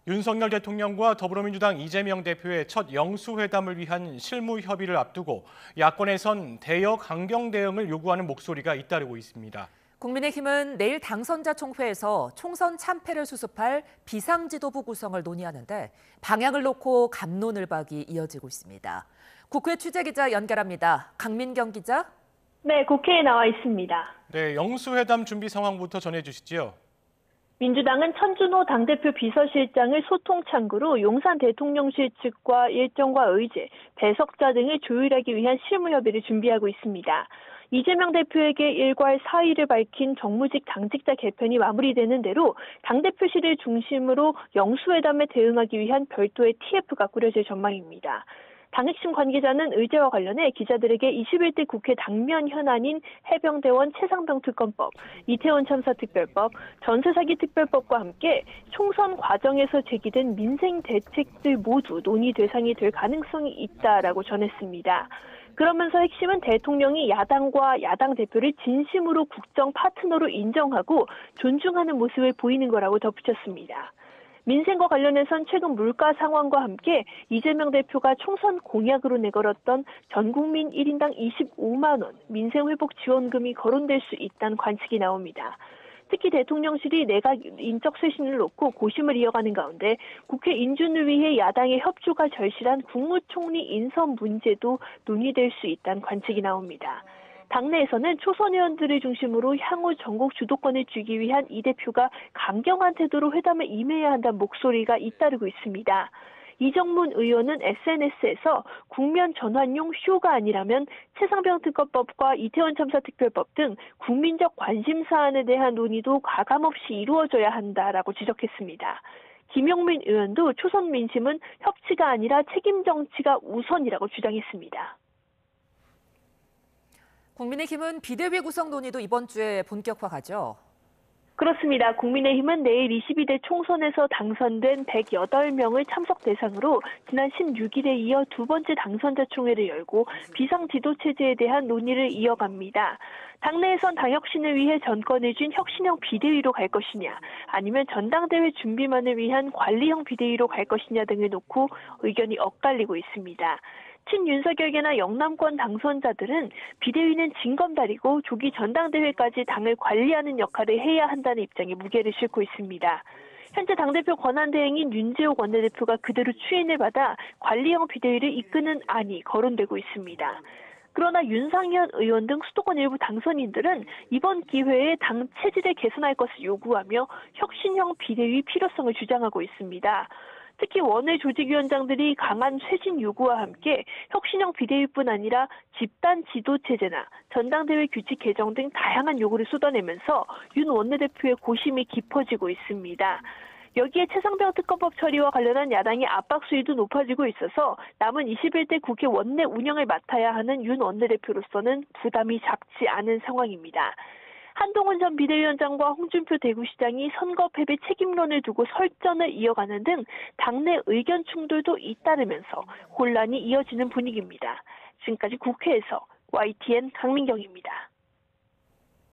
윤석열 대통령과 더불어민주당 이재명 대표의 첫 영수회담을 위한 실무 협의를 앞두고 야권에선 대역 강경 대응을 요구하는 목소리가 잇따르고 있습니다. 국민의힘은 내일 당선자 총회에서 총선 참패를 수습할 비상지도부 구성을 논의하는데 방향을 놓고 갑론을박이 이어지고 있습니다. 국회 취재기자 연결합니다. 강민경 기자. 네, 국회에 나와 있습니다. 네, 영수회담 준비 상황부터 전해주시죠. 민주당은 천준호 당대표 비서실장을 소통 창구로 용산 대통령실 측과 일정과 의제, 배석자 등을 조율하기 위한 실무 협의를 준비하고 있습니다. 이재명 대표에게 일괄 사의를 밝힌 정무직 당직자 개편이 마무리되는 대로 당대표실을 중심으로 영수회담에 대응하기 위한 별도의 TF가 꾸려질 전망입니다. 당 핵심 관계자는 의제와 관련해 기자들에게 21대 국회 당면 현안인 해병대원 최상병 특검법, 이태원 참사 특별법, 전세 사기 특별법과 함께 총선 과정에서 제기된 민생 대책들 모두 논의 대상이 될 가능성이 있다라고 전했습니다. 그러면서 핵심은 대통령이 야당과 야당 대표를 진심으로 국정 파트너로 인정하고 존중하는 모습을 보이는 거라고 덧붙였습니다. 민생과 관련해선 최근 물가 상황과 함께 이재명 대표가 총선 공약으로 내걸었던 전국민 1인당 25만 원 민생회복지원금이 거론될 수 있다는 관측이 나옵니다. 특히 대통령실이 내각 인적 쇄신을 놓고 고심을 이어가는 가운데 국회 인준을 위해 야당의 협조가 절실한 국무총리 인선 문제도 논의될 수 있다는 관측이 나옵니다. 당내에서는 초선 의원들을 중심으로 향후 전국 주도권을 쥐기 위한 이 대표가 강경한 태도로 회담에 임해야 한다는 목소리가 잇따르고 있습니다. 이정문 의원은 SNS에서 국면 전환용 쇼가 아니라면 최상병 특검법과 이태원 참사 특별법 등 국민적 관심 사안에 대한 논의도 가감없이 이루어져야 한다라고 지적했습니다. 김용민 의원도 초선 민심은 협치가 아니라 책임 정치가 우선이라고 주장했습니다. 국민의힘은 비대위 구성 논의도 이번 주에 본격화하죠. 그렇습니다. 국민의힘은 내일 22대 총선에서 당선된 108명을 참석 대상으로 지난 16일에 이어 두 번째 당선자 총회를 열고 비상지도체제에 대한 논의를 이어갑니다. 당내에선 당혁신을 위해 전권을 쥔 혁신형 비대위로 갈 것이냐, 아니면 전당대회 준비만을 위한 관리형 비대위로 갈 것이냐 등을 놓고 의견이 엇갈리고 있습니다. 친윤석열계나 영남권 당선자들은 비대위는 징검다리고 조기 전당대회까지 당을 관리하는 역할을 해야 한다는 입장에 무게를 싣고 있습니다. 현재 당대표 권한대행인 윤재옥 원내대표가 그대로 추인을 받아 관리형 비대위를 이끄는 안이 거론되고 있습니다. 그러나 윤상현 의원 등 수도권 일부 당선인들은 이번 기회에 당 체질을 개선할 것을 요구하며 혁신형 비대위 필요성을 주장하고 있습니다. 특히 원외 조직위원장들이 강한 쇄신 요구와 함께 혁신형 비대위뿐 아니라 집단 지도체제나 전당대회 규칙 개정 등 다양한 요구를 쏟아내면서 윤 원내대표의 고심이 깊어지고 있습니다. 여기에 최상병 특검법 처리와 관련한 야당의 압박 수위도 높아지고 있어서 남은 21대 국회 원내 운영을 맡아야 하는 윤 원내대표로서는 부담이 작지 않은 상황입니다. 한동훈 전 비대위원장과 홍준표 대구시장이 선거 패배 책임론을 두고 설전을 이어가는 등 당내 의견 충돌도 잇따르면서 혼란이 이어지는 분위기입니다. 지금까지 국회에서 YTN 강민경입니다.